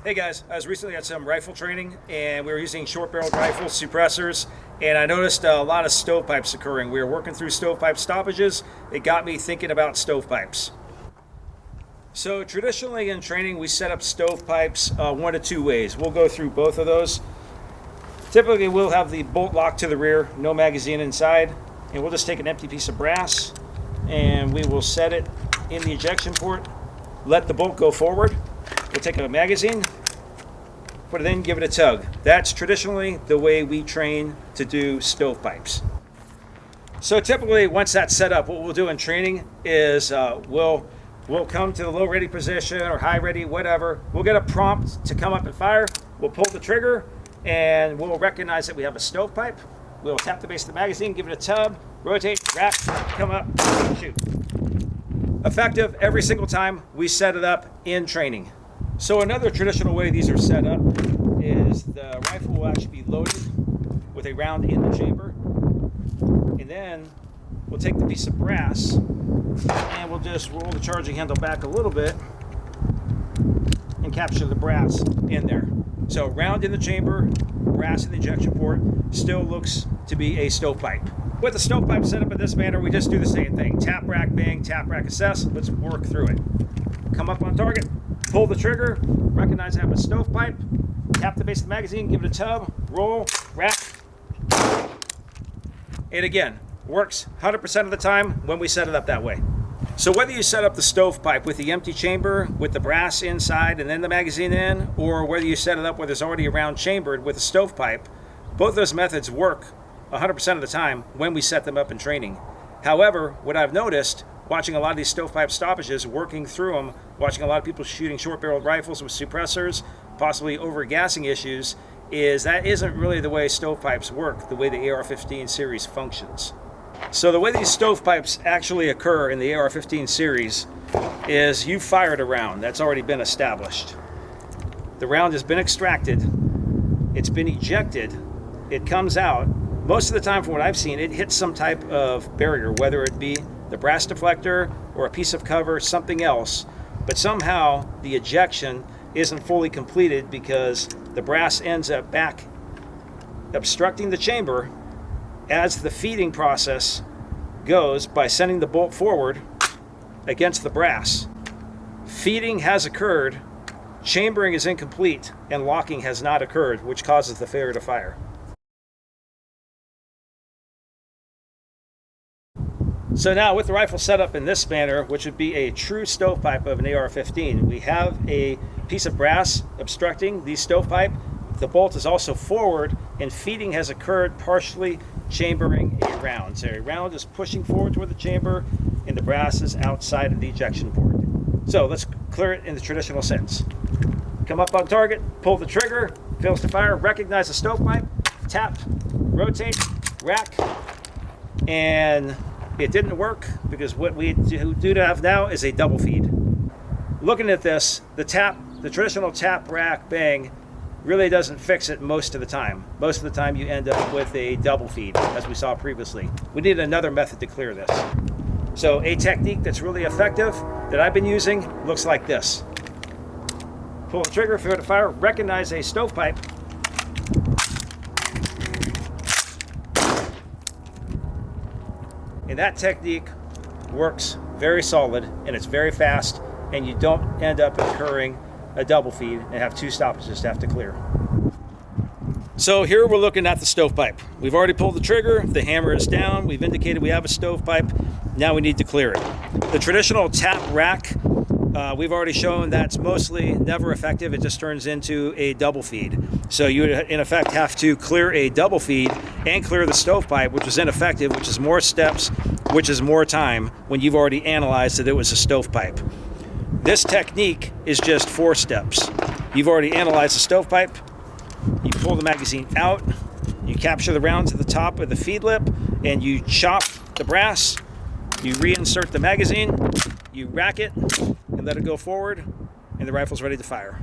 Hey guys, I was recently at some rifle training and we were using short-barreled rifles, suppressors, and I noticed a lot of stovepipes occurring. We were working through stovepipe stoppages. It got me thinking about stovepipes. So traditionally in training, we set up stovepipes one of two ways. We'll go through both of those. Typically, we'll have the bolt locked to the rear, no magazine inside, and we'll just take an empty piece of brass and we will set it in the ejection port, let the bolt go forward. We'll take a magazine, put it in, give it a tug. That's traditionally the way we train to do stovepipes. So typically, once that's set up, what we'll do in training is we'll come to the low ready position or high ready, whatever. We'll get a prompt to come up and fire. We'll pull the trigger and we'll recognize that we have a stovepipe. We'll tap the base of the magazine, give it a tug, rotate, rack, come up, shoot. Effective every single time we set it up in training. So another traditional way these are set up is the rifle will actually be loaded with a round in the chamber, and then we'll take the piece of brass and we'll just roll the charging handle back a little bit and capture the brass in there. So round in the chamber, brass in the ejection port, still looks to be a stovepipe. With the stovepipe set up in this manner, we just do the same thing. Tap, rack, bang, tap, rack, assess. Let's work through it. Come up on target, pull the trigger, recognize I have a stovepipe, tap the base of the magazine, give it a tug, roll, rack. And again, works 100% of the time when we set it up that way. So whether you set up the stovepipe with the empty chamber, with the brass inside and then the magazine in, or whether you set it up where there's already a round chambered with a stovepipe, both those methods work 100% of the time when we set them up in training. However, what I've noticed watching a lot of these stovepipe stoppages, working through them, watching a lot of people shooting short-barreled rifles with suppressors, possibly over-gassing issues, is that isn't really the way stovepipes work, the way the AR-15 series functions. So the way these stovepipes actually occur in the AR-15 series is you fired a round. That's already been established. The round has been extracted. It's been ejected. It comes out. Most of the time, from what I've seen, it hits some type of barrier, whether it be the brass deflector or a piece of cover, something else. But somehow the ejection isn't fully completed because the brass ends up back obstructing the chamber as the feeding process goes by sending the bolt forward against the brass. Feeding has occurred, chambering is incomplete, and locking has not occurred, which causes the failure to fire. So now with the rifle set up in this manner, which would be a true stovepipe of an AR-15, we have a piece of brass obstructing the stovepipe. The bolt is also forward and feeding has occurred, partially chambering a round. So a round is pushing forward toward the chamber and the brass is outside of the ejection port. So let's clear it in the traditional sense. Come up on target, pull the trigger, fails to fire, recognize the stovepipe, tap, rotate, rack, and it didn't work because what we do have now is a double feed. Looking at this, the traditional tap, rack, bang really doesn't fix it most of the time. Most of the time you end up with a double feed, as we saw previously. We need another method to clear this. So a technique that's really effective that I've been using looks like this. Pull the trigger, fail to fire, recognize a stovepipe, and that technique works very solid and it's very fast, and you don't end up incurring a double feed and have two stoppages to have to clear. So here we're looking at the stovepipe. We've already pulled the trigger, the hammer is down, we've indicated we have a stovepipe, now we need to clear it. The traditional tap rack, we've already shown that's mostly never effective. It just turns into a double feed. So you would in effect have to clear a double feed and clear the stovepipe, which is ineffective, which is more steps, which is more time when you've already analyzed that it was a stovepipe. This technique is just 4 steps. You've already analyzed the stovepipe, you pull the magazine out, you capture the rounds at the top of the feed lip, and you chop the brass, you reinsert the magazine, you rack it, and let it go forward, and the rifle's ready to fire.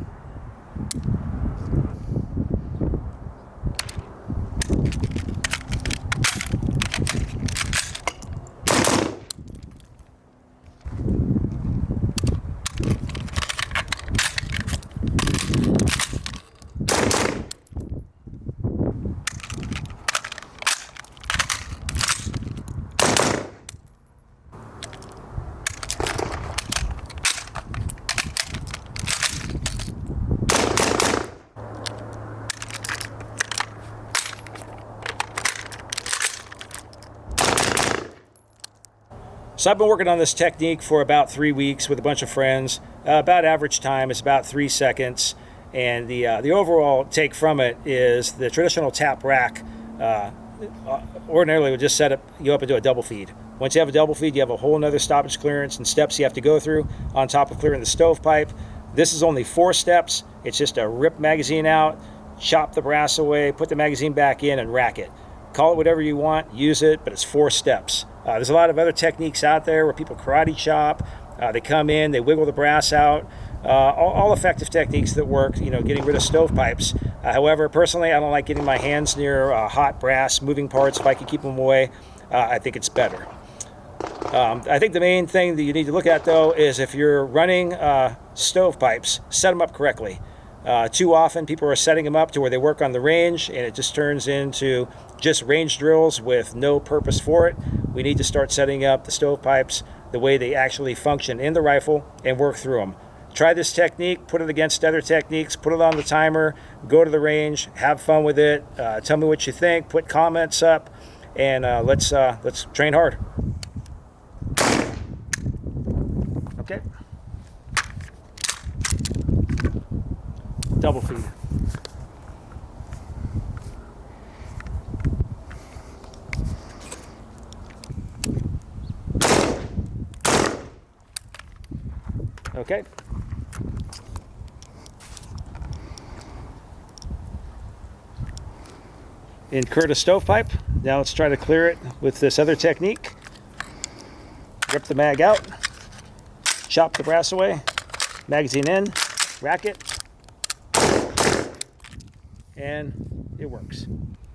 So I've been working on this technique for about 3 weeks with a bunch of friends. About average time is about 3 seconds. And the overall take from it is the traditional tap rack ordinarily would just set you up into a double feed. Once you have a double feed, you have a whole nother stoppage clearance and steps you have to go through on top of clearing the stovepipe. This is only 4 steps. It's just a rip magazine out, chop the brass away, put the magazine back in, and rack it. Call it whatever you want, use it, but it's 4 steps. There's a lot of other techniques out there where people karate chop. They come in, they wiggle the brass out. All effective techniques that work, getting rid of stovepipes. However, personally, I don't like getting my hands near hot brass, moving parts. If I can keep them away, I think it's better. I think the main thing that you need to look at, though, is if you're running stovepipes, set them up correctly. Too often, people are setting them up to where they work on the range, and it just turns into just range drills with no purpose for it. We need to start setting up the stovepipes the way they actually function in the rifle and work through them. Try this technique, put it against other techniques, put it on the timer, go to the range, have fun with it. Tell me what you think, put comments up, and let's train hard. Okay. Double feed. Okay. Incurred a stovepipe. Now let's try to clear it with this other technique. Rip the mag out, chop the brass away, magazine in, rack it, and it works.